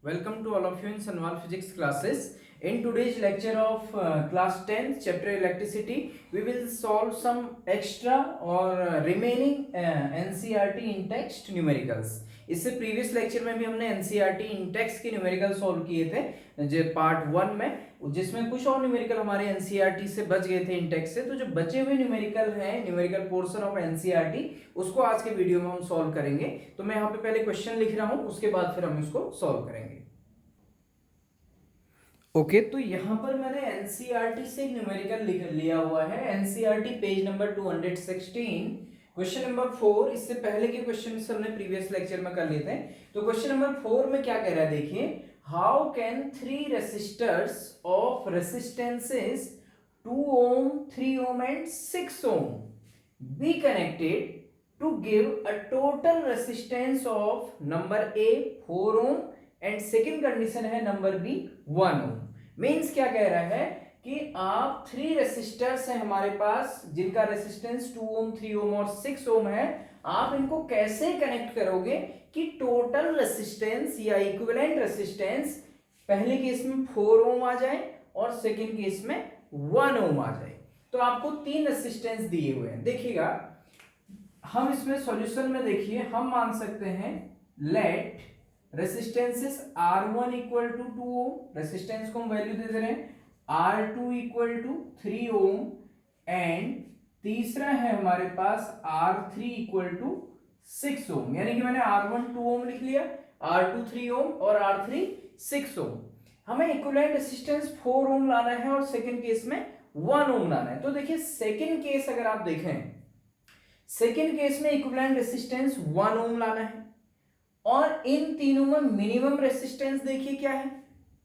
Welcome to all of you in Sanwal Physics classes. In today's lecture of class 10th chapter electricity, we will solve some extra or remaining NCERT in text numericals. इससे previous lecture में भी हमने NCERT इन text के numerical solve किए थे जो part 1 में, जिसमें कुछ और न्यूमेरिकल हमारे एनसीईआरटी से बच गए थे इन टेक्स्ट से। तो जो बचे हुए न्यूमेरिकल हैं, न्यूमेरिकल पोर्शन ऑफ एनसीईआरटी, उसको आज के वीडियो में हम सॉल्व करेंगे। तो मैं यहाँ पे पहले क्वेश्चन लिख रहा हूँ, उसके बाद फिर हम इसको सॉल्व करेंगे। ओके तो यहाँ पर मैंने एनसीईआरटी से न्यूमेरिकल लिख लिया हुआ है, NCERT page number 216, question number 4। इससे पहले के क्वेश्चन हमने प्रीवियस लेक्चर में कर लेते हैं। तो क्वेश्चन नंबर 4 में क्या कह रहा है, देखिए, how can 3 resistors of resistances 2 ohm, 3 ohm and 6 ohm be connected to give a total resistance of number A 4 ohm and second condition है नंबर बी 1 ohm। मीन्स क्या कह रहा है कि आप 3 रेसिस्टर्स हैं हमारे पास जिनका रेसिस्टेंस 2 ohm, 3 ohm और 6 ohm है। आप इनको कैसे कनेक्ट करोगे कि टोटल रेसिस्टेंस या इक्विवेलेंट रेसिस्टेंस पहले केस में 4 ohm आ जाए और सेकेंड केस में 1 ohm आ जाए। तो आपको 3 रेसिस्टेंस दिए हुए हैं। देखिएगा, हम इसमें सॉल्यूशन में देखिए, हम मान सकते हैं let resistances R1 equal to 2 ohm, resistance को हम वैल्यू दे दे रहे हैं R2 equal to 3 ohm and तीसरा है हमारे पास R3 इक्वल टू 6 ohm। यानी कि मैंने R1 2 ohm लिख लिया, R2 3 ohm और R3 6 ohm। हमें इक्विवेलेंट रेसिस्टेंस 4 ohm लाना है और सेकेंड केस में 1 ohm लाना है। तो देखिए सेकेंड केस अगर आप देखें, सेकेंड केस में इक्विवेलेंट रेसिस्टेंस 1 ohm लाना है और इन तीनों में मिनिमम रेसिस्टेंस देखिए क्या है,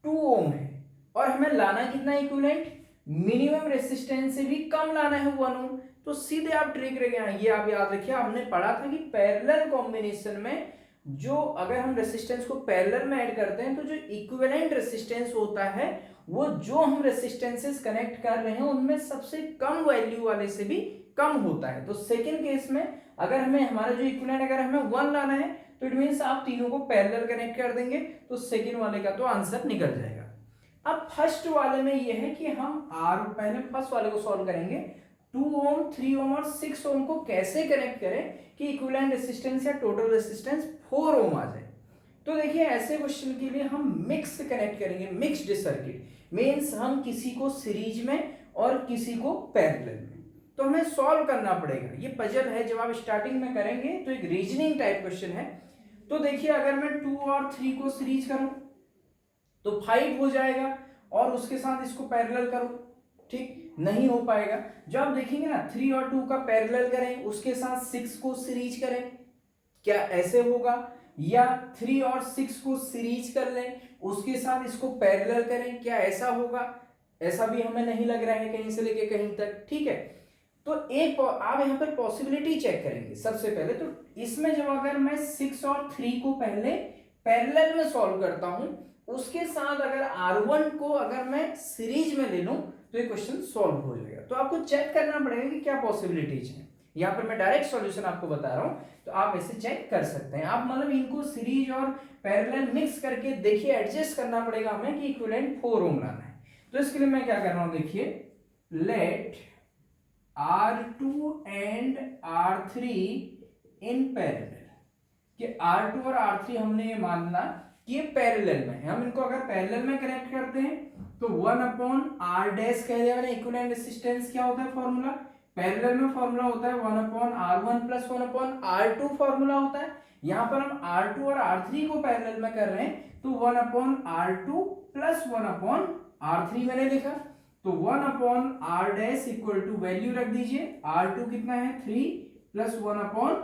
2 ohm है और हमें लाना कितना इक्विवेलेंट, मिनिमम रेसिस्टेंस से भी कम लाना है 1 ohm। तो सीधे आप ट्रिक ये आप याद रखिए, हमने पढ़ा था कि पैरेलल कॉम्बिनेशन में जो अगर हम रेसिस्टेंस को पैरेलल में ऐड करते हैं तो जो इक्विवेलेंट रेसिस्टेंस होता है वो जो हम रेसिस्टेंसेस कनेक्ट कर रहे हैं उनमें सबसे कम वैल्यू वाले से भी कम होता है। तो सेकेंड केस में अगर हमें हमारा जो इक्विवेलेंट अगर हमें 1 लाना है तो इट मींस आप तीनों को पैरेलल कनेक्ट कर देंगे तो सेकेंड वाले का तो आंसर निकल जाएगा। अब फर्स्ट वाले में यह है कि हम पहले फर्स्ट वाले को सॉल्व करेंगे, 2 ohm, 3 ohm और 6 ohm को कैसे कनेक्ट करें कि इक्विवेलेंट रेसिस्टेंस या टोटल रेसिस्टेंस 4 ohm आ जाए। तो देखिए ऐसे क्वेश्चन के लिए हम मिक्स कनेक्ट करेंगे, मिक्स्ड सर्किट मींस हम किसी को सीरीज में और किसी को पैरेलल में। तो हमें सॉल्व करना पड़ेगा, ये पजल है। जब आप स्टार्टिंग में करेंगे तो एक रीजनिंग टाइप क्वेश्चन है। तो देखिए अगर मैं 2 और 3 को सीरीज करूं तो 5 हो जाएगा और उसके साथ इसको पैरेलल करो, ठीक नहीं हो पाएगा। जो आप देखेंगे ना 3 और 2 का पैरेलल करें उसके साथ 6 को सीरीज करें, क्या ऐसे होगा, या 3 और 6 को सीरीज कर लें उसके साथ इसको पैरेलल करें, क्या ऐसा होगा, ऐसा भी हमें नहीं लग रहा है कहीं से लेके कहीं तक, ठीक है। तो एक आप यहाँ पर पॉसिबिलिटी चेक करेंगे सबसे पहले। तो इसमें जब अगर मैं 6 और 3 को पहले पैरेलल में सॉल्व करता हूं उसके साथ अगर R1 को अगर मैं सीरीज में ले लूं तो ये क्वेश्चन सॉल्व हो जाएगा। तो आपको चेक करना पड़ेगा कि क्या पॉसिबिलिटीज हैं। यहाँ पर मैं डायरेक्ट सॉल्यूशन आपको बता रहा हूं तो आप ऐसे चेक कर सकते हैं। आप मतलब इनको सीरीज और पैरेलल मिक्स करके देखिए, एडजस्ट करना पड़ेगा हमें कि इक्विवेलेंट 4 ohm लाना है। तो इसके लिए मैं क्या कर रहा हूं, देखिए, late R2 and R3 in parallel, कि R2 और R3 हमने ये मानना कि ये पैरेलल में है। हम इनको अगर पैरेलल में कनेक्ट करते हैं तो 1 अपॉन R डैश कह दिया मैंने। इक्विवेलेंट रेसिस्टेंस क्या होता है फॉर्मूला, पैरेलल में फॉर्मूला होता है 1 upon R1 plus 1 upon R2 formula होता है। यहाँ पर हम R2 और R3 को पैरेलल में कर रहे हैं तो 1 upon R2 plus 1 upon R3 मैंने लिखा। तो 1 upon R dash equal to value रख दीजिए, R2 कितना है 3 प्लस 1 अपॉन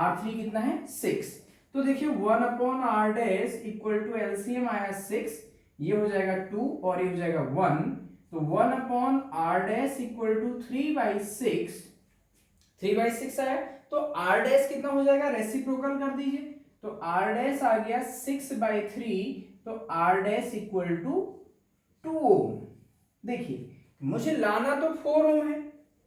R3 कितना है 6। तो देखिए 1 upon R dash equal to LCM आया 6, ये हो जाएगा 2 और ये हो जाएगा 1। तो 1 upon R dash equal to 3/6, 3/6 आया। तो R डैश कितना हो जाएगा, रेसिप्रोकल कर दीजिए। तो R डैश आ गया 6/3, तो R dash equal to 2 ohm। देखिए मुझे लाना तो 4 ohm है,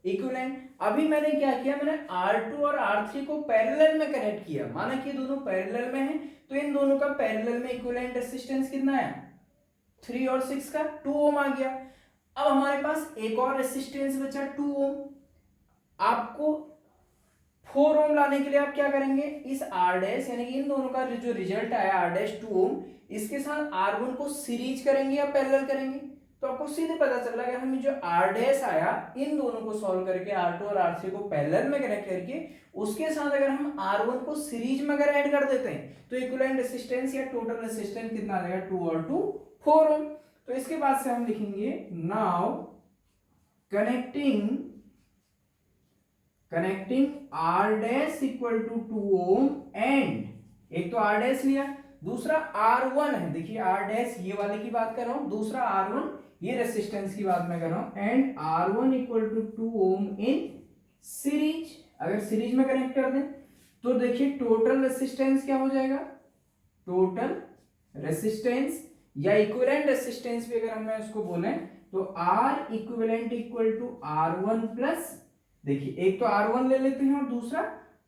इक्विवेलेंट। अभी मैंने क्या किया, मैंने R2 और R3 को पैरेलल में कनेक्ट किया, माना कि दोनों पैरेलल में हैं, तो इन दोनों का पैरेलल में इक्विवेलेंट रेजिस्टेंस कितना है, 3 और 6 का 2 ओम आ गया। अब हमारे पास एक और रेजिस्टेंस बचा 2 ओम। आपको 4 ओम लाने के लिए आप क्या करेंगे, इस R डैश यानी कि इन दोनों का जो रिजल्ट आया R डैश 2 ओम, इसके साथ R1 को सीरीज करेंगे या पैरेलल करेंगे, तो आपको सीधे पता चल रहा है कि हमें जो R डैश आया इन दोनों को सॉल्व करके R2 और R3 को पैरेलल में कनेक्ट करके उसके साथ अगर हम R1 को सीरीज में अगर ऐड कर देते हैं तो इक्विवेलेंट रेजिस्टेंस या टोटल रेजिस्टेंस कितना आ जाएगा, 2 और 2 4 ओम। तो इसके बाद से हम लिखेंगे now connecting R dash equal to 2 ohm and, एक तो R डैश लिया, दूसरा R1 है, देखिए R डैश ये वाले की बात कर रहा हूं, दूसरा R1 ये रेसिस्टेंस की बात मैं कर रहा हूं, and R1 equal to 2 ohm in series. अगर सीरीज में कनेक्ट कर दें तो देखिए टोटल रेसिस्टेंस क्या हो जाएगा, टोटल रेसिस्टेंस या इक्विवेलेंट रेसिस्टेंस भी अगर हम उसको बोलें तो R equivalent equal to R1 plus, देखिए एक तो R1 ले लेते हैं और दूसरा,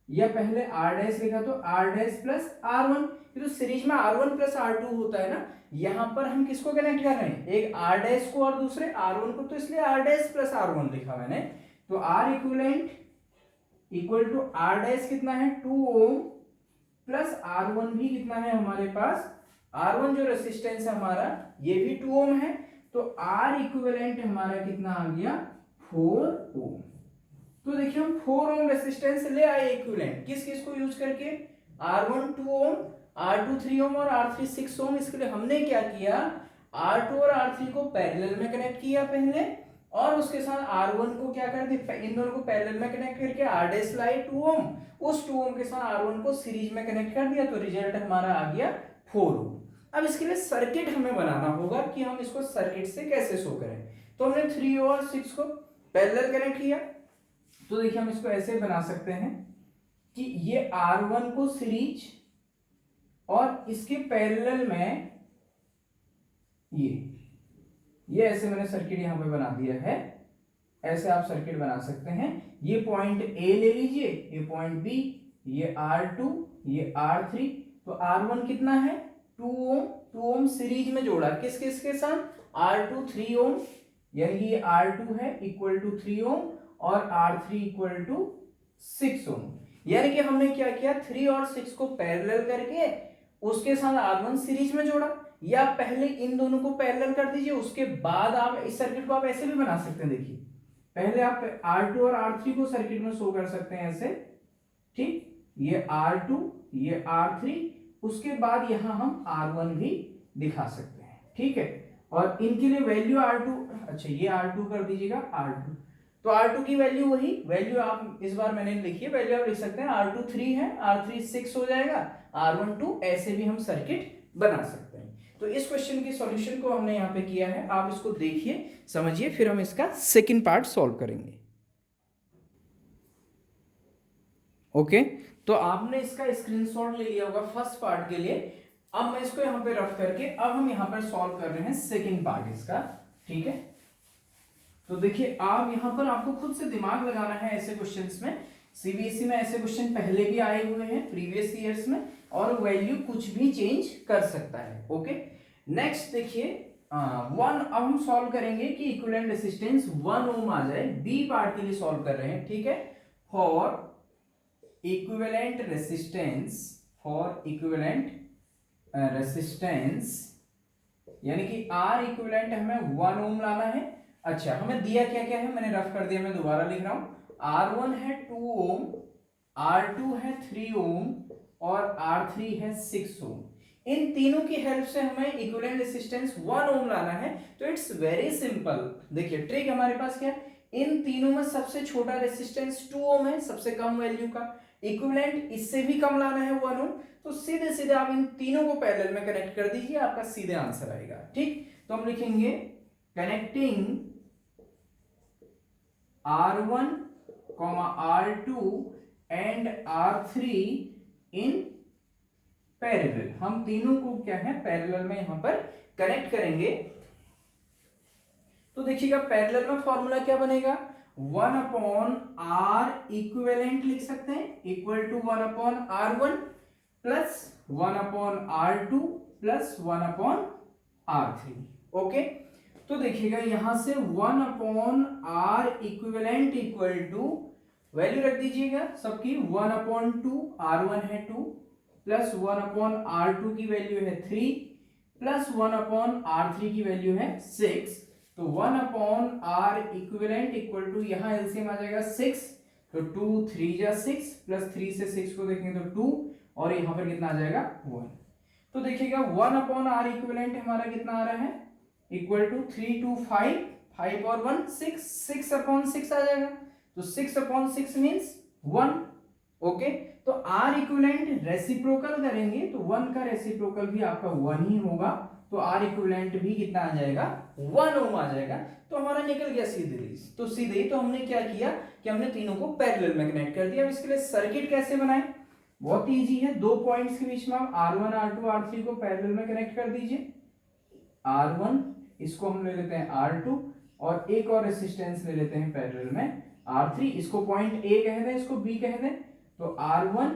या पहले R डैश लिखा तो R डैश प्लस R1, तो सीरीज में R1 प्लस R2 होता है ना, यहां पर हम किसको कनेक्ट कर रहे हैं, एक R डैश को और दूसरे R1 को, तो इसलिए R डैश प्लस R1 लिखा मैंने। तो R equivalent equal to R dash कितना है 2 ओम प्लस R1 भी कितना है हमारे पास, R1 जो रेसिस्टेंस है हमारा ये भी 2 ओम है, तो R इक्विवेलेंट हमारा कितना आ गया 4 ओम। तो देखिए हम 4 ओम रेसिस्टेंस ले आए इक्विवेलेंट, किस किस को यूज करके, R1 2 ओम, R2 3 ओम और R3 6 ओम। इसके लिए हमने क्या किया, R2 और R3 को पैरेलल में कनेक्ट किया पहले, और उसके साथ R1 को क्या कर दिया, इन दोनों को पैरेलल में कनेक्ट करके R डैश लाए 2 ओम, उस 2 ओम के साथ R1 को सीरीज में कनेक्ट कर दिया, तो रिजल्ट हमारा आ गया 4 ओम। अब इसके लिए सर्किट हमें बनाना होगा कि हम इसको सर्किट से कैसे शो करें, तो हमने 3 और 6 को पैरेलल कनेक्ट किया, तो देखिए हम इसको ऐसे बना सकते हैं कि ये R1 को सीरीज और इसके पैरेलल में ये ऐसे मैंने सर्किट यहां पे बना दिया है, ऐसे आप सर्किट बना सकते हैं। ये पॉइंट A ले लीजिए, ये पॉइंट B, ये R2, ये R3, तो R1 कितना है 2 ओम, 2 ओम सीरीज में जोड़ा किस किस के साथ, R2 3 ओम, यानी कि ये R2 है इक्वल टू 3 ओम और R3 इक्वल टू 6 ओम। यानी कि हमने क्या किया, 3 और 6 को पैरेलल करके उसके साथ R1 सीरीज में जोड़ा, या पहले इन दोनों को पैरेलल कर दीजिए, उसके बाद आप इस सर्किट को आप ऐसे भी बना सकते हैं। देखिए पहले आप R2 और R3 को सर्किट में शो कर सकते हैं ऐसे, ठीक, ये R2 ये R3, उसके बाद यहां हम R1 भी दिखा सकते हैं, ठीक है। और इनके लिए वैल्यू R2, अच्छा ये R2 कर दीजिएगा R2, तो R2 की वैल्यू वही वैल्यू आप इस बार मैंने लिखी है, वैल्यू आप लिख सकते हैं, R2 3 है, R3 6 हो जाएगा, R1 2, ऐसे भी हम सर्किट बना सकते हैं। तो इस क्वेश्चन की सॉल्यूशन को हमने यहाँ पे किया है, आप इसको देखिए समझिए, फिर हम इसका सेकंड पार्ट सॉल्व करेंगे। ओके, तो आपने इसका स्क्रीनशॉट ले लिया होगा फर्स्ट पार्ट के लिए। अब मैं इसको यहाँ पे रफ करके अब हम यहाँ पर सॉल्व कर रहे हैं सेकंड पार्ट इसका, ठीक है। तो देखिए आप यहाँ पर आपको खुद से दिमाग लगाना है ऐसे क्वेश्चंस में, सीबीएसई में ऐसे क्वेश्चन पहले भी आए हुए हैं प्रीवियस ईयर्स में, और वैल्यू कुछ भी चेंज कर सकता है। ओके, नेक्स्ट देखिए 1, अब हम सॉल्व करेंगे कि इक्विवेलेंट रेजिस्टेंस 1 ओम आ जाए, बी पार्ट के लिए सॉल्व कर रहे हैं, ठीक है। फॉर इक्विवेलेंट रेसिस्टेंस यानी कि R इक्विवेलेंट हमें 1 ओम लाना है। अच्छा, हमें दिया क्या क्या है, मैंने रफ कर दिया, मैं दोबारा लिख रहा हूं। R1 है 2 ओम, R2 है 3 ओम और R3 है 6 ओम। इन तीनों की हेल्प से हमें इक्विवेलेंट रेजिस्टेंस 1 ओम लाना है। तो इट्स वेरी सिंपल, देखिए ट्रिक हमारे पास क्या है, इन तीनों में सबसे छोटा रेजिस्टेंस 2 ओम है, सबसे कम वैल्यू का, इक्विवेलेंट इससे भी कम लाना है 1 ओम, तो सीधे सीधे आप इन तीनों को पैरेलल में कनेक्ट कर दीजिए, आपका सीधे आंसर आएगा, ठीक। तो हम लिखेंगे connecting R1, R2 and R3 in parallel, हम तीनों को क्या है पैरेलल में यहां पर कनेक्ट करेंगे। तो देखिएगा पैरेलल में फॉर्मूला क्या बनेगा, 1/r इक्विवेलेंट लिख सकते हैं, equal to 1/r1 plus 1/r2 plus 1/r3। Okay, तो देखिएगा यहां से 1/r equivalent equal to value रख दीजिएगा सबकी, 1/2 r1 है 2 प्लस 1/r2 की वैल्यू है 3 प्लस 1/r3 की वैल्यू है 6। तो 1/r इक्विवेलेंट इक्वल टू यहाँ एलसीएम आ जाएगा 6, तो 2 3 जा 6 प्लस 3 से 6 को देखेंगे तो 2 और यहाँ पर कितना आ जाएगा 1। तो देखिएगा 1/r इक्विवेलेंट हमारा कितना आ रहा है, इक्वल टू 3 2 5, 5 और 1 6, 6/6 आ जाएगा, तो 6/6 मीन्स 1। ओके, तो r इक्विवेलेंट रेसिप्रोकल करेंगे तो 1 का रेसिप्रोकल भी आपका 1 ही होगा, तो r इक्विवेलेंट भी कितना आ जाएगा 1 ओम आ जाएगा। तो हमारा निकल गया सीधे ही। तो हमने क्या किया कि हमने तीनों को पैरेलल में कनेक्ट कर दिया। अब इसके लिए सर्किट कैसे बनाएं, बहुत इजी है, दो पॉइंट्स के बीच में आप r1 r2 r3 को पैरेलल में कनेक्ट कर दीजिए। r1 इसको हम ले लेते हैं r2 और एक और रेसिस्टेंस ले लेते हैं पैरेलल में r3, इसको पॉइंट a कह दें, इसको b कह दें, तो r1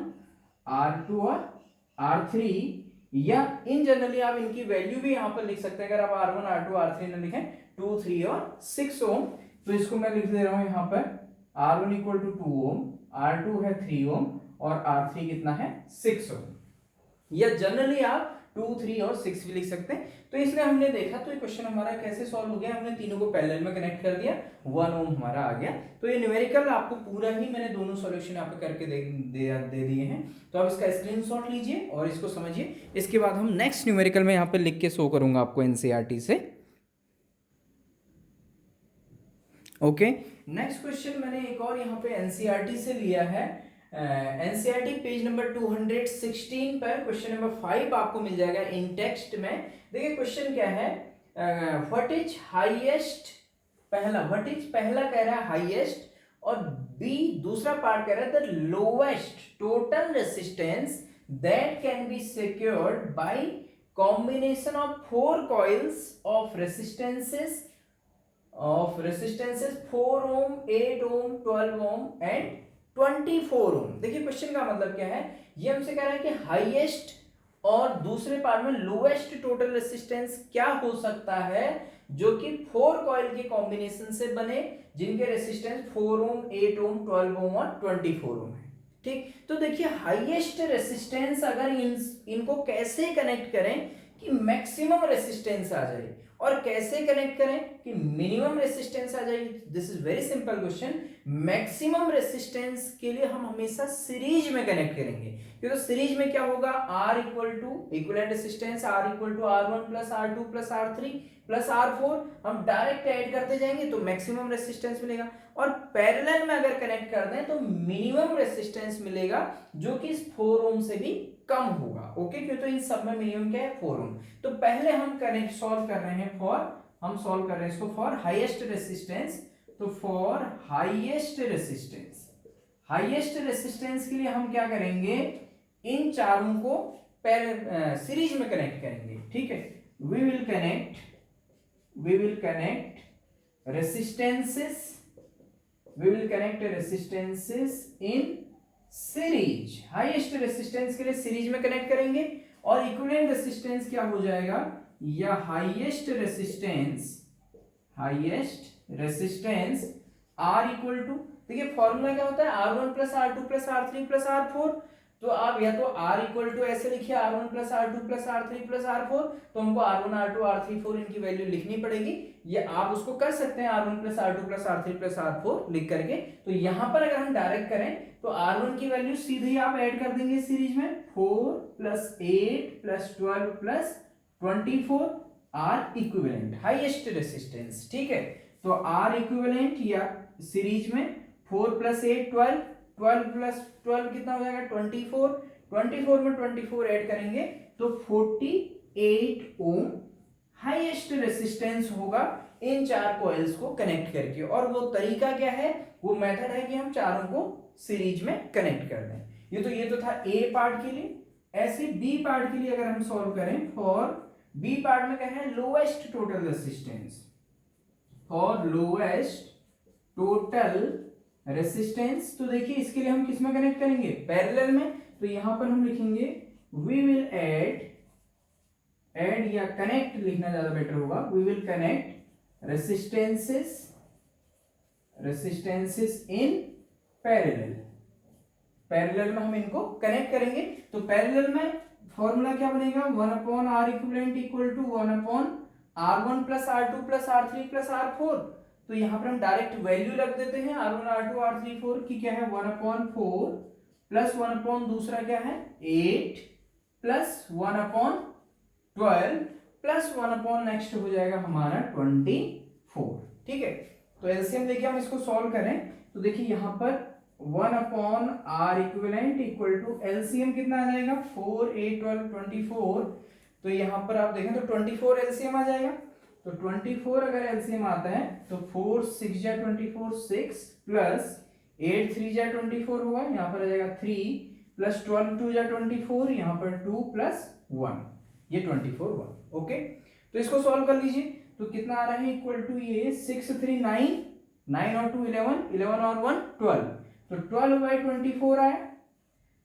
r2 और r3, या इन जनरली आप इनकी वैल्यू भी यहां पर लिख सकते हैं। अगर आप r1 r2 r3 न लिखें 2 3 और 6 ओम, तो इसको मैं लिख दे रहा हूं यहां पर r1 equal to 2 Om, r2 है 3 ओम और r3 कितना है 6 ओम, या जनरली आप 2 3 और 6 भी लिख सकते हैं। तो इसलिए हमने देखा तो ये क्वेश्चन हमारा कैसे सॉल्व हो गया, हमने तीनों को पैरेलल में कनेक्ट कर दिया, 1 ओम हमारा आ गया। तो ये न्यूमेरिकल आपको पूरा ही मैंने दोनों सॉल्यूशन यहाँ पे करके दे दिए हैं, तो आप इसका स्क्रीनशॉट लीजिए और इसको समझिए। इसके बाद हम नेक्स्ट न्यूमेरिकल में यहाँ पे लिख के शो करूंगा आपको एनसीईआरटी से। ओके, नेक्स्ट क्वेश्चन मैंने एक और यहाँ पे एनसीईआरटी से लिया है, एनसीईआरटी पेज नंबर 216 पर क्वेश्चन नंबर 5 आपको मिल जाएगा इन टेक्स्ट में। देखिए क्वेश्चन क्या है, व्हाट इज हाईएस्ट, पहला कह रहा है हाईएस्ट और बी दूसरा पार्ट कह रहा है the lowest total resistance that can be secured by combination of 4 coils of resistances 4 ohm, 8 ohm, 12 ohm and 24 ओम। देखिए क्वेश्चन का मतलब क्या है, ये हमसे कह रहा है कि हाईएस्ट और दूसरे पार्ट में लोएस्ट टोटल रेसिस्टेंस क्या हो सकता है जो कि 4 कॉइल के कॉम्बिनेशन से बने, जिनके रेसिस्टेंस 4 ओम, 8 ओम, 12 ओम और 24 ओम है। ठीक, तो देखिए हाईएस्ट रेसिस्टेंस अगर इनको कैसे कनेक्ट करें कि मैक्सिमम रेसिस्टेंस आ जाए, और कैसे कनेक्ट करें कि मिनिमम रेसिस्टेंस आ जाए। This is very simple question. Maximum resistance के लिए हम हमेशा सीरीज में कनेक्ट करेंगे, क्योंकि सीरीज में क्या होगा, R equal to equivalent resistance R equal to R1 plus R2 plus R3 plus R4, हम डायरेक्ट ऐड करते जाएंगे तो मैक्सिमम रेसिस्टेंस मिलेगा। और पैरेलल में अगर कनेक्ट कर दें तो मिनिमम रेसिस्टेंस मिलेगा जो कि इस 4 ओम से भी कम होगा। ओके, क्यों, तो इन सब में मिनिमम क्या है 4 ओम। तो पहले हम कनेक्ट सॉल्व कर रहे हैं इसको फॉर हाईएस्ट रेसिस्टेंस। तो फॉर हाईएस्ट रेसिस्टेंस के लिए हम क्या करेंगे, इन चारों को सीरीज में कनेक्ट करेंगे। ठीक है, we will connect resistances in series. Highest resistance के लिए सीरीज में कनेक्ट करेंगे, और इक्विवेलेंट रेसिस्टेंस क्या हो जाएगा, या highest resistance R equal to, देखिए फॉर्मूला क्या होता है, R1 plus R2 plus R3 plus R4। तो आप या तो R इक्वल टू ऐसे लिखिए, R1 plus R2 plus R3 plus R4, तो हमको R1 R2 R3 4 इनकी वैल्यू लिखनी पड़ेगी। ये आप उसको कर सकते हैं R1 plus R2 plus R3 plus R4 लिख करके। तो यहां पर अगर हम डायरेक्ट करें तो R1 की वैल्यू सीधे ही आप ऐड कर देंगे सीरीज में, 4 plus 8 plus 12 plus 24 R equivalent highest resistance. ठीक है, तो R इक्विवेलेंट या सीरीज में 4 प्लस 8 12, 12 प्लस 12 कितना हो जाएगा 24, 24 में 24 ऐड करेंगे तो 48 ओम हाईएस्ट रेसिस्टेंस होगा इन चार कॉइल्स को कनेक्ट करके। और वो तरीका क्या है, वो मेथड है कि हम चारों को सीरीज में कनेक्ट कर दें। ये तो था ए पार्ट के लिए। ऐसे बी पार्ट के लिए अगर हम सॉल्व करें, फॉर बी पार्ट में क्या है, lowest total resistance, for lowest total resistance. तो देखिए इसके लिए हम किस में कनेक्ट करेंगे, पैरेलल में। तो यहां पर हम लिखेंगे वी विल ऐड या कनेक्ट लिखना ज्यादा बेटर होगा, we will connect resistances in parallel. Parallel में हम इनको कनेक्ट करेंगे। तो पैरेलल में फॉर्मूला क्या बनेगा, 1/R equivalent equal to 1/R1 plus R2 plus R3 plus R4। तो यहां पर हम डायरेक्ट वैल्यू रख देते हैं R1 R2 R3 4 की, क्या है 1/4 प्लस 1/ दूसरा क्या है 8 प्लस 1/12 प्लस 1/ नेक्स्ट हो जाएगा हमारा 24। ठीक है, तो एलसीएम देखिए हम इसको सॉल्व करें तो देखिए यहां पर 1/R equivalent equal to LCM कितना आ जाएगा 4 8 12 24। तो यहां पर आप देखें तो 24 एलसीएम आ जाएगा। तो 24 अगर एलसीएम आता है तो 4 6 जा 24 6 प्लस 8 3 जा 24 हुआ, यहाँ पर आ जाएगा 3 प्लस 12 2 जा 24, यहाँ पर 2 प्लस 1, ये 24 हुआ। ओके, तो इसको सॉल्व कर लीजिए। तो कितना आ रहा है इक्वल टू ये 6 3 9 9 और 2 11 11 और 1 12। तो 12/24 आया।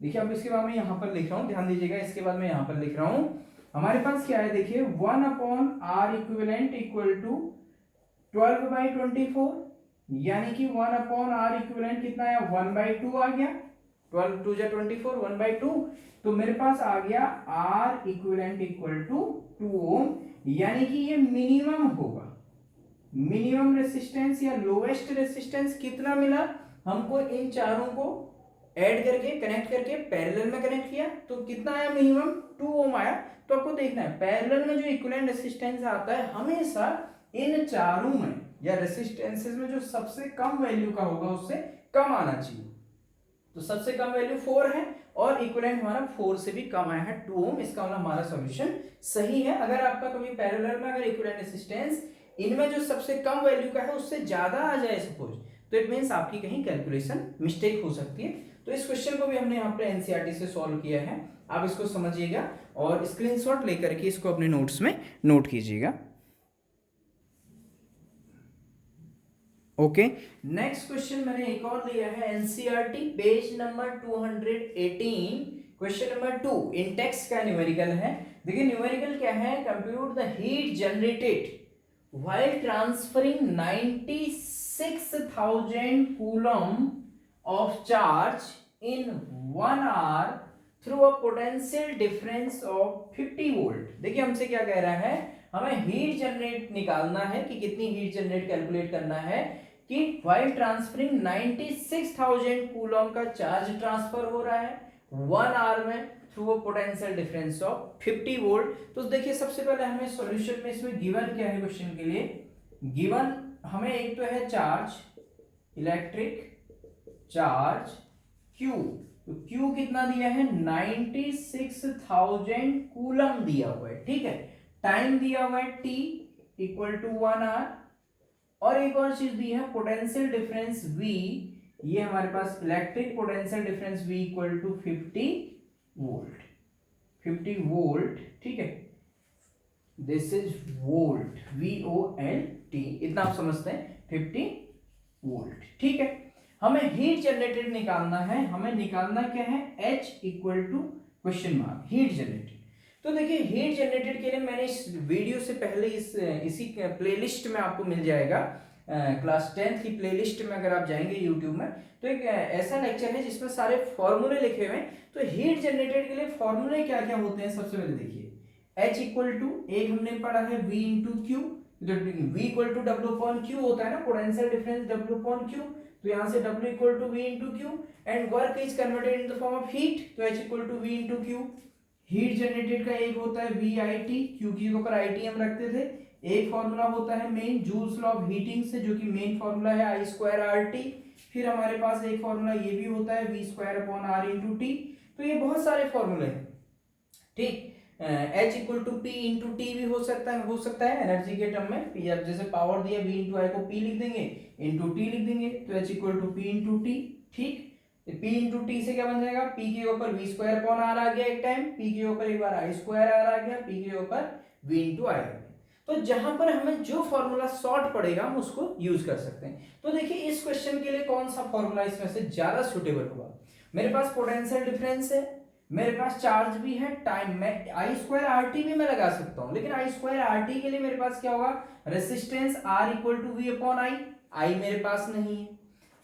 देखिए अब इसके बाद मैं यहाँ पर लिख रहा हूँ, ध्यान दीजिएगा, इसके बाद मैं यहाँ पर लिख रहा हूँ हमारे पास क्या है, देखिए 1/R इक्विवेलेंट इक्वल टू 12/24, यानी कि 1/R इक्विवेलेंट कितना आया 1/2 आ गया। 12 2 जा 24 1/2। तो मेरे पास आ गया R इक्विवेलेंट इक्वल टू 2 ओम, यानी कि ये मिनिमम होगा। मिनिमम रेसिस्टेंस या लोएस्ट रेसिस्टेंस कितना मिला हमको, इन चारों को ऐड करके कनेक्ट करके पैरेलल में कनेक्ट किया तो कितना आया मिनिमम 2 ओम आया। तो आपको देखना है पैरेलल में जो इक्विवेलेंट रेसिस्टेंस आता है हमेशा इन चारों में या रेसिस्टेंसेस में जो सबसे कम वैल्यू का होगा उससे कम आना चाहिए। तो सबसे कम वैल्यू 4 है और इक्विवेलेंट हमारा 4 से भी कम आया है 2 ओम, इसका मतलब हमारा सॉल्यूशन सही है। अगर आपका कभी पैरेलल में अगर इक्विवेलेंट रेसिस्टेंस इनमें जो सबसे कम वैल्यू का है उससे ज्यादा आ जाए सपोज, तो इट मींस आपकी कहीं कैलकुलेशन मिस्टेक हो सकती है। तो इस क्वेश्चन को भी हमने यहाँ पे एनसीईआरटी से सॉल्व किया है, आप इसको समझिएगा और स्क्रीनशॉट लेकर के इसको अपने नोट्स में नोट कीजिएगा। ओके, नेक्स्ट क्वेश्चन मैंने एक और लिया है NCERT page number 218, question number 2 इन टेक्स्ट का न्यूमेरिकल है। देखिए न्यूमेरिकल क्या है, compute the heat generated while transferring 96,000 coulomb of charge in 1 hour through a potential difference of 50 volt। देखिए हमसे क्या कह रहा है, हमें हीट जनरेट निकालना है कि कितनी हीट जनरेट कैलकुलेट करना है कि while transferring 96,000 coulomb का चार्ज ट्रांसफर हो रहा है 1 आवर में through a potential difference of 50 volt. तो देखिए सबसे पहले हमें सॉल्यूशन में इसमें गिवन क्या है, क्वेश्चन के लिए गिवन हमें एक तो है चार्ज, इलेक्ट्रिक चार्ज Q। तो Q कितना दिया है 96,000 कूलम दिया हुआ है। ठीक है, टाइम दिया हुआ है T इक्वल टू 1 आवर और एक और चीज दी है पोटेंशियल डिफरेंस V। ये हमारे पास electric potential difference V equal to 50 volt. 50 volt, ठीक है, दिस इज वोल्ट, VOLT, इतना आप समझते हैं 50 वोल्ट। ठीक है, हमें हीट जनरेटेड निकालना है, हमें निकालना क्या है H equal to question mark heat generated. तो देखिए हीट जनरेटेड के लिए मैंने इस वीडियो से पहले इसी प्लेलिस्ट में आपको मिल जाएगा, क्लास 10 की प्लेलिस्ट में अगर आप जाएंगे यूट्यूब में तो एक ऐसा लेक्चर है जिसमें सारे फॉर्मूले लिखे हुए हैं। तो हीट जनरेटेड के लिए फॉर्मूले क्या क्या होते हैं, सबसे पहले देखिए H इक्वल टू एक हमने पढ़ा है V into Q, V equal to W upon Q होता है ना, potential difference W upon Q. तो यहाँ से W equal to V into Q and work is converted in the form of heat, तो H equal to V into Q. Heat generated का एक होता है VIT, क्यू के ऊपर IT हम रखते थे। एक फॉर्मूला होता है main joules law of heating से, जो कि मेन फॉर्मूला है I स्क्वायर RT। फिर हमारे पास एक फॉर्मूला ये भी होता है V square upon R into T. तो ये बहुत सारे फॉर्मूले हैं। ठीक, H equal to P into T भी हो सकता है एनर्जी के टर्म में। P अब जैसे पावर दिया V इंटू आई को P लिख देंगे इंटू टी लिख देंगे, तो H equal to P into T. ठीक, P इंटू टी से क्या बन जाएगा, P के ऊपर V स्क्वायर अपॉन R आ गया एक टाइम, P के ऊपर एक बार I स्क्वायर R आ गया, P के ऊपर V इंटू आई। तो जहां पर हमें जो फॉर्मूला शॉर्ट पड़ेगा हम उसको यूज कर सकते हैं। तो देखिए इस क्वेश्चन के लिए कौन सा फॉर्मूला इसमें से ज्यादा सुटेबल होगा। मेरे पास पोटेंशियल डिफरेंस है, मेरे पास चार्ज भी है, टाइम में आई स्क्वायर आर टी भी मैं लगा सकता हूं, लेकिन आई स्क्वायर आर टी के लिए मेरे पास क्या होगा, resistance R equal to V upon I, I मेरे पास नहीं है।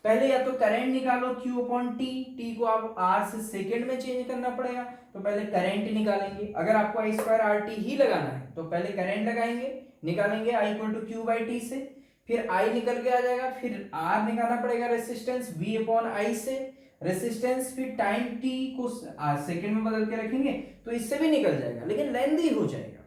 पहले या तो करंट निकालो Q अपॉन टी, टी को आप R से सेकंड में चेंज करना पड़ेगा, तो पहले करंट निकालेंगे। अगर आपको आई स्क्वायर आर टी ही लगाना है तो पहले करंट लगाएंगे, निकालेंगे I equal to Q by T से, फिर I निकल के आ जाएगा, फिर R निकालना पड़ेगा रेसिस्टेंस V अपॉन आई से, रेसिस्टेंस फिर टाइम t को सेकंड में बदल के रखेंगे तो इससे भी निकल जाएगा, लेकिन लेंथी हो जाएगा।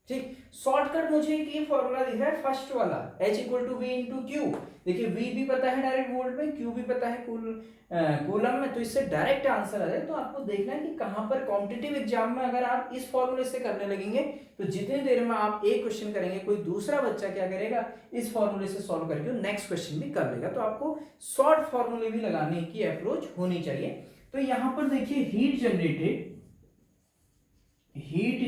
ठीक, शॉर्टकट मुझे एक ये फॉर्मूला दिख रहा है फर्स्ट वाला, H equal to V into Q. देखिए V भी पता है डायरेक्ट वोल्ट में, Q भी पता है कूलम में, तो इससे डायरेक्ट आंसर आ जाए। तो आपको देखना है कि कहां पर कॉम्पिटिटिव एग्जाम में अगर आप इस फॉर्मूले से करने लगेंगे तो जितनी देर में आप एक क्वेश्चन करेंगे कोई दूसरा बच्चा क्या करेगा, इस फॉर्मूले से सॉल्व करके नेक्स्ट क्वेश्चन भी कर लेगा। तो आपको शॉर्ट फॉर्मूले भी लगाने की अप्रोच होनी चाहिए। तो यहां पर देखिए हीट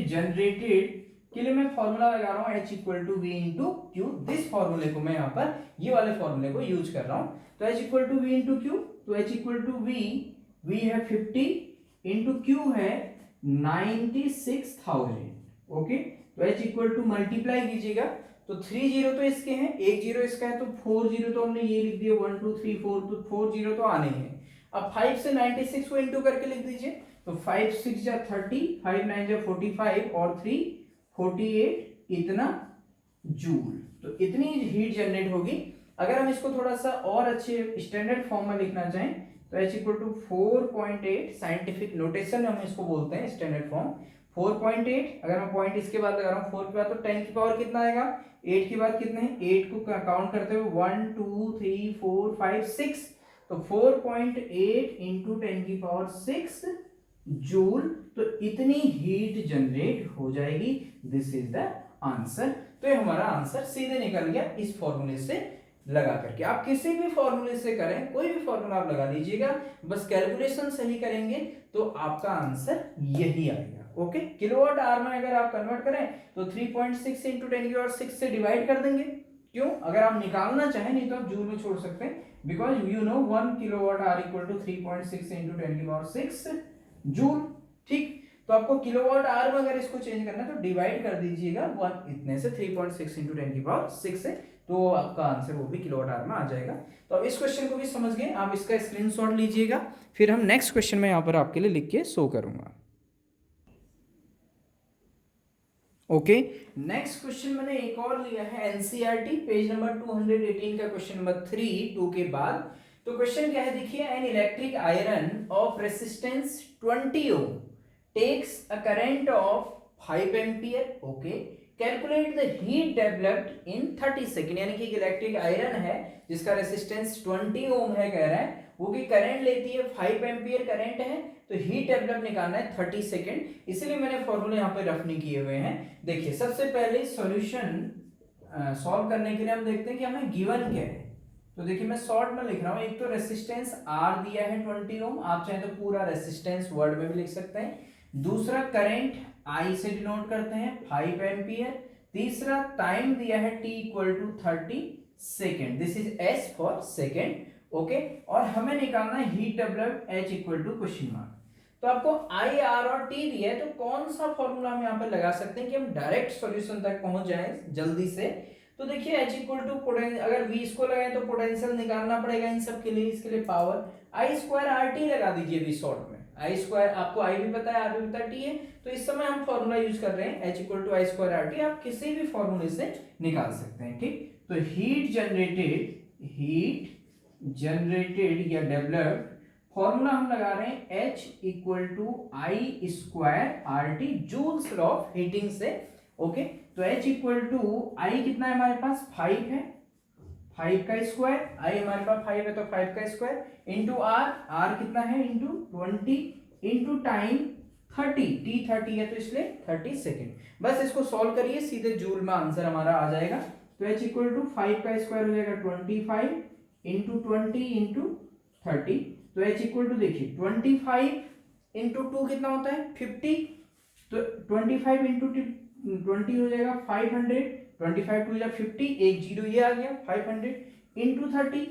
जनरेटेड के लिए मैं फॉर्मूला लगा रहा हूं H equal to V into Q. This फॉर्मूले को मैं यहाँ पर ये वाले फॉर्मूले को यूज कर रहा हूं। तो H equal to V into Q, तो H इक्वल टू वी है 50 इंटू क्यू है 96,000। ओके, तो H इक्वल टू मल्टीप्लाई कीजिएगा, तो 3 जीरो तो इसके हैं, एक जीरो इसका है, तो 4 जीरो तो हमने ये लिख दिया 1 2 3 4, तो 4 जीरो तो आने हैं। अब 5 से 96 को इंटू करके लिख दीजिए, तो 5 6 जा 30, 5 9 जा 45 और 3 48, इतना जूल। तो इतनी हीट जनरेट होगी। अगर हम इसको थोड़ा सा और अच्छे स्टैंडर्ड फॉर्म में लिखना चाहें तो H equal to 4.8, scientific notation में हम इसको बोलते हैं स्टैंडर्ड फॉर्म 4.8। अगर मैं पॉइंट इसके बाद लगा रहा हूँ 4 के बाद, तो 10 की पावर कितना आएगा, 8 के बाद कितने हैं, 8 को काउंट करते हुए 1 2 3 4 5 6, तो 4.8 इंटू 10 की पावर 6 जूल। तो इतनी हीट जनरेट हो जाएगी। This is the answer. तो ये हमारा आंसर सीधे निकल गया इस फॉर्मूले से लगा करके। आप किसी भी फॉर्मूले से करें, कोई भी फॉर्मूला आप लगा लीजिएगा, बस कैलकुलेशन सही करेंगे तो आपका आंसर यही आएगा। ओके, किलोवाट आवर में अगर आप कन्वर्ट करें तो 3.6 इंटू 10 की पावर 6 से डिवाइड कर देंगे। क्यों, अगर आप निकालना चाहें, नहीं तो आप जूल में छोड़ सकते हैं, because you know 1 kilowatt hour equal to 3.6 into 10 की पावर 6 जूल। ठीक, तो आपको किलोवाट आवर में अगर इसको चेंज करना है तो डिवाइड कर दीजिएगा 1 इतने से 3.6 इंटू 10 की पावर 6 से, तो आपका आंसर वो भी किलोवाट आवर में आ जाएगा। तो अब इस क्वेश्चन को भी समझ गए, आप इसका स्क्रीनशॉट लीजिएगा, फिर हम नेक्स्ट क्वेश्चन में यहाँ पर आपके लिए लिख के शो करूंगा। ओके, नेक्स्ट क्वेश्चन मैंने एक और लिया है एनसीईआरटी पेज नंबर 218 का क्वेश्चन नंबर 3 2 के बाद। तो क्वेश्चन क्या है देखिए, an electric iron of resistance 20 ohm takes a current of 5 ampere. Okay, calculate the heat developed in 30 second. यानी कि इलेक्ट्रिक आयरन है जिसका रेसिस्टेंस 20 ओम है, कह रहा है वो की करंट लेती है 5 एम्पियर करंट है, तो हीट डेवलप निकालना है 30 सेकेंड। इसीलिए मैंने फॉर्मूले यहाँ पे रफ नहीं किए हुए हैं। देखिए सबसे पहले सॉल्यूशन सॉल्व करने के लिए हम देखते हैं कि हमें गिवन क्या है। तो देखिए मैं शॉर्ट में लिख रहा हूँ, एक तो रेसिस्टेंस R दिया है 20 ओम, आप चाहे तो पूरा रेसिस्टेंस वर्ड में भी लिख सकते हैं। दूसरा करंट I से डिनोट करते हैं 5 एम्पियर। तीसरा टाइम दिया है T equal to 30 second, this is S for second. Okay, और हमें निकालना है heat developed H equal to question mark. तो आपको I, R और T दिया है, तो कौन सा फॉर्मूला हम यहाँ पर लगा सकते हैं कि हम डायरेक्ट सॉल्यूशन तक पहुंच जाएं जल्दी से। तो देखिए H इक्वल टू पोटेंशियल, अगर V इसको लगाए तो पोटेंशियल निकालना पड़ेगा इन सब के लिए, इसके लिए पावर I स्क्वायर RT लगा दीजिए V शॉर्ट में। I स्क्वायर आपको I भी पता है, R भी पता है, T है, तो इस समय हम फॉर्मूला यूज कर रहे हैं H equal to I square RT। आप किसी भी फॉर्मूले से निकाल सकते हैं। ठीक, तो हीट जनरेटेड या डेवलप्ड फॉर्मूला हम लगा रहे हैं H equal to I square RT, Joule's law of heating से। ओके, तो H इक्वल टू I कितना है हमारे पास 5 है, 5 का स्क्वायर, I हमारे पास 5 है तो 5 का स्क्वायर इंटू R कितना है इंटू 20 इंटू टाइम 30, T 30 है तो इसलिए 30 सेकेंड। बस इसको सॉल्व करिए, सीधे जूल में आंसर हमारा आ जाएगा। तो H इक्वल टू 5 का स्क्वायर हो जाएगा 25 इंटू 20 इंटू 30, तो H इक्वल टू देखिए 25 इंटू 2 कितना होता है 50, तो 25 इंटू 20 हो जाएगा 500 25 टू जा 50, एक जीरो ये आ गया 500 इंटू 30।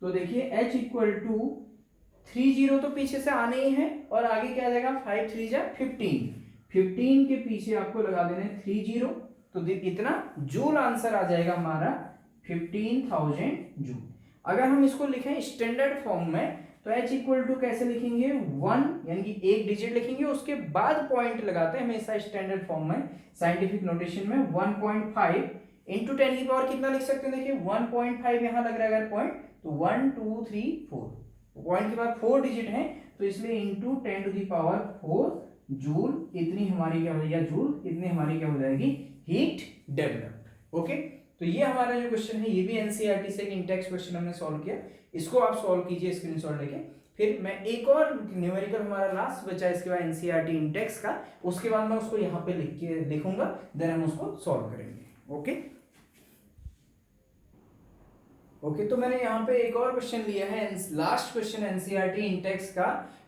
तो देखिए H इक्वल टू 30 तो पीछे से आने ही है और आगे क्या आ जाएगा 5 3 जा 15, 15 के पीछे आपको लगा देना है 30, तो इतना जूल आंसर आ जाएगा हमारा 15,000 जूल। अगर हम इसको लिखें स्टैंडर्ड फॉर्म में तो H इक्वल टू कैसे लिखेंगे 1 यानी कि एक डिजिट लिखेंगे, उसके बाद पॉइंट लगाते हैं हमेशा स्टैंडर्ड फॉर्म में साइंटिफिक नोटेशन में 1.5 इंटू 10 की पावर कितना लिख सकते हैं, देखिए 1.5 यहाँ लग रहा है अगर पॉइंट तो 1 2 3 4 पॉइंट के बाद 4 डिजिट है तो इसलिए into 10 to the power 4 joule इतनी हमारी क्या हो जाएगी, जूल इतनी हमारी क्या हो जाएगी हीट डेवलप्ड। ओके, तो ये हमारा जो क्वेश्चन है ये भी एनसीईआरटी से एक इंटेक्स क्वेश्चन हमने सॉल्व किया, इसको आप सॉल्व कीजिए स्क्रीनशॉट लेके। फिर मैं एक और न्यूमेरिकल हमारा लास्ट बचा है इसके बाद एनसीईआरटी इंटेक्स का, उसके बाद मैं उसको यहाँ पे लिख के लिखूंगा, देन हम उसको सॉल्व करेंगे। ओके ओके, तो मैंने यहाँ पे एक और क्वेश्चन लिया है, लास्ट क्वेश्चन एनसीईआरटी इंटेक्स का,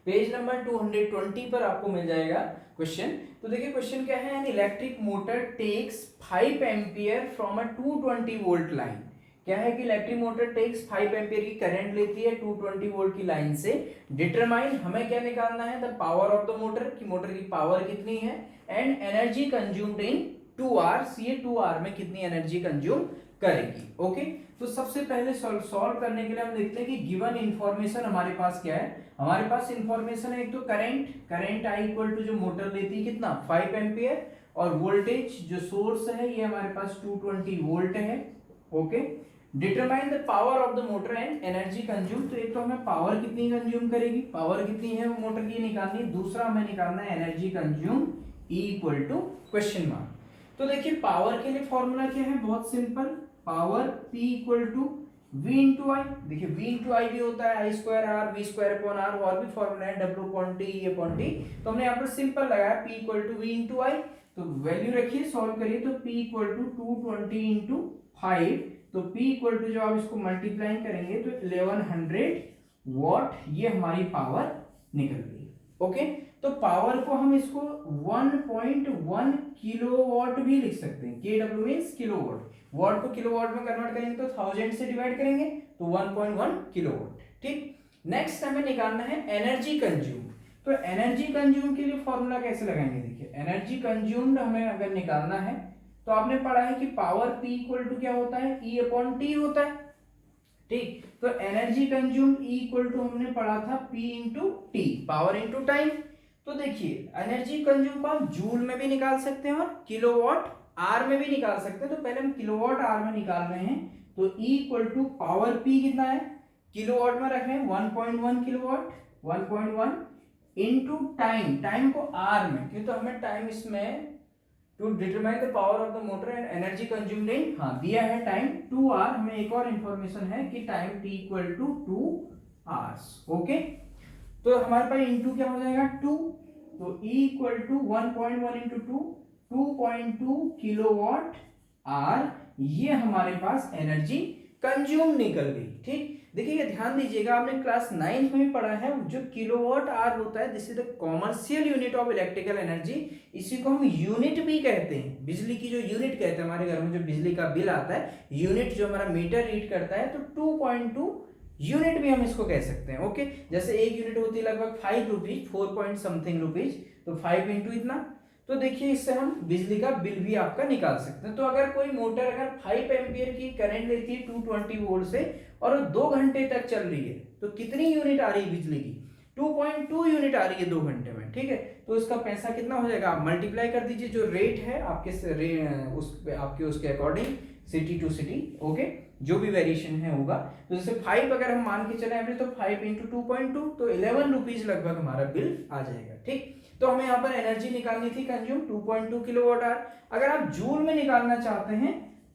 पेज नंबर 220 पर आपको मिल जाएगा क्वेश्चन। तो देखिए क्वेश्चन क्या है, an electric motor takes 5 ampere from a 220 volt line. क्या है कि इलेक्ट्रिक मोटर टेक्स 5 एम्पियर की करंट लेती है 220 वोल्ट की लाइन से। डिटरमाइन, हमें क्या निकालना है, the power of the motor, की मोटर की पावर कितनी है, and energy consumed in 2 hours, ये 2 आवर में कितनी एनर्जी कंज्यूम करेगी। ओके, तो सबसे पहले सॉल्व करने के लिए हम देखते हैं कि गिवन इंफॉर्मेशन हमारे पास क्या है। हमारे पास इंफॉर्मेशन है एक तो करंट आई इक्वल टू जो मोटर लेती है कितना 5 एम्पियर, और वोल्टेज जो सोर्स है ये हमारे पास 220 वोल्ट है। Okay, determine the power of the motor and energy consume, तो एक तो हमें पावर कितनी कंज्यूम करेगी, पावर कितनी है वो मोटर की निकालनी, दूसरा हमें निकालना है energy consume E equal to question mark. तो देखिए पावर के लिए फॉर्मूला क्या है, बहुत simple, power P equal to V into I. देखिए V इंटू आई भी होता है I square R, V square upon R, और भी फॉर्मूला है W upon T, E upon T, तो हमने यहाँ पर सिंपल लगाया P equal to V into I. तो वैल्यू रखिए, सॉल्व करिए, तो P इक्वल टू 220 इंटू 5, तो P इक्वल टू जो आप इसको मल्टीप्लाई करेंगे तो 1100 वॉट, ये हमारी पावर निकल गई। ओके, तो पावर को हम इसको 1.1 किलोवाट भी लिख सकते हैं, KW मींस किलोवाट, वाट को किलोवाट में कन्वर्ट करेंगे तो 1000 से डिवाइड करेंगे तो 1.1 किलोवाट। ठीक, नेक्स्ट हमें निकालना है एनर्जी कंज्यूम। तो एनर्जी कंज्यूम के लिए फॉर्मूला कैसे लगाएंगे, देखिए एनर्जी कंज्यूम्ड हमें अगर निकालना है तो आपने पढ़ा है कि पावर P इक्वल टू क्या होता है, E अपॉन टी होता है। ठीक, तो energy consumed E equal to हमने पढ़ा था P into T, power into time. तो देखिए एनर्जी कंज्यूम को हम जूल में भी निकाल सकते हैं और किलोवाट आर में भी निकाल सकते हैं। तो पहले हम किलोवाट आर में निकाल रहे हैं, तो E equal to power P कितना है, किलोवाट में रख रहे हैं 1.1 किलोवाट, 1.1 इंटू टाइम, टाइम को आर में, क्यों तो हमें टाइम इसमें to determine the power of the motor and energy consumed in, हाँ दिया है टाइम 2 आवर। हमें एक और इंफॉर्मेशन है कि time T equal to 2 hours. Okay, तो हमारे पास इंटू क्या हो जाएगा 2, तो E equal to 1.1 into 2, 2.2 kilowatt hour, ये हमारे पास एनर्जी कंज्यूम निकल गई। ठीक, देखिए ध्यान दीजिएगा, आपने क्लास 9th में भी पढ़ा है, जो किलोवाट आर होता है this is the commercial unit of electrical energy. इसी को हम यूनिट भी कहते हैं, बिजली की जो यूनिट कहते हैं, हमारे घर में जो बिजली का बिल आता है, यूनिट जो हमारा मीटर रीड करता है, तो 2.2 यूनिट भी हम इसको कह सकते हैं। ओके, जैसे एक यूनिट होती है लगभग 5 रुपीज, 4 पॉइंट समथिंग रुपीज, तो 5 इंटू इतना, तो देखिए इससे हम बिजली का बिल भी आपका निकाल सकते हैं। तो अगर कोई मोटर अगर 5 एम्पियर की करंट लेती है 220 वोल्ट से और 2 घंटे तक चल रही है, तो कितनी यूनिट आ रही है बिजली की, 2.2 यूनिट आ रही है 2 घंटे में। ठीक है, तो इसका पैसा कितना हो जाएगा, आप मल्टीप्लाई कर दीजिए जो रेट है आपके उसके according, city to city. Okay, जो भी वेरिएशन है होगा, तो जैसे 5 अगर हम मान के चले एवरेज, तो 5 इंटू 2.2, तो 11 रुपीज लगभग हमारा बिल आ जाएगा। ठीक, तो हमें यहाँ पर एनर्जी निकालनी थी कंज्यूम 2.2 किलोवाट आवर। अगर आप जूल में निकालना चाहते हैं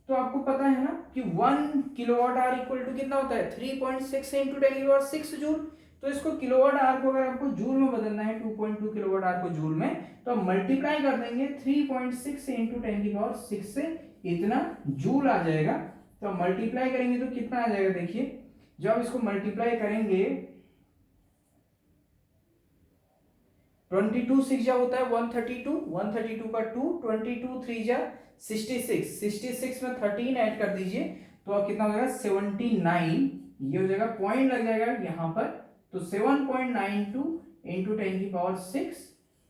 तो आपको पता है ना कि 1 किलोवाट आवर इक्वल टू कितना होता है 3.6 इंटू 10 की पावर 6 जूल। तो इसको किलोवाट आवर को अगर आपको जूल में बदलना है 2.2 किलोवाट आवर को जूल में, तो आप मल्टीप्लाई कर देंगे 3.6 इंटू 10 की पावर 6 से, इतना जूल आ जाएगा। तो मल्टीप्लाई करेंगे तो कितना आ जाएगा, देखिए जब इसको मल्टीप्लाई करेंगे 22 6 जा होता है 132, 132 का 2, 22 3 जा 66, 66 में 13 ऐड कर दीजिए तो अब कितना हो जाएगा 79, ये हो जाएगा, पॉइंट लग जाएगा यहाँ पर, तो 7.92 इंटू 10 की पावर 6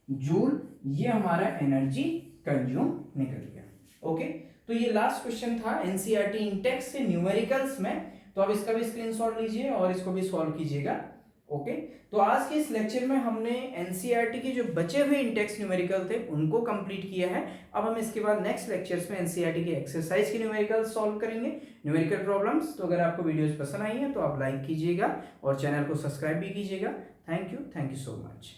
जूल ये हमारा एनर्जी कंज्यूम निकल गया। ओके, तो ये लास्ट क्वेश्चन था एनसीईआरटी इंटेक्स से न्यूमेरिकल्स में, तो अब इसका भी स्क्रीनशॉट लीजिए और इसको भी सॉल्व कीजिएगा। ओके, तो आज के इस लेक्चर में हमने एनसीईआरटी के जो बचे हुए इंटेक्स न्यूमेरिकल थे उनको कंप्लीट किया है। अब हम इसके बाद नेक्स्ट लेक्चर्स में एनसीईआरटी के एक्सरसाइज के न्यूमेरिकल सॉल्व करेंगे, न्यूमेरिकल प्रॉब्लम्स। तो अगर आपको वीडियोस पसंद आई हैं तो आप लाइक कीजिएगा और चैनल को सब्सक्राइब भी कीजिएगा। Thank you so much.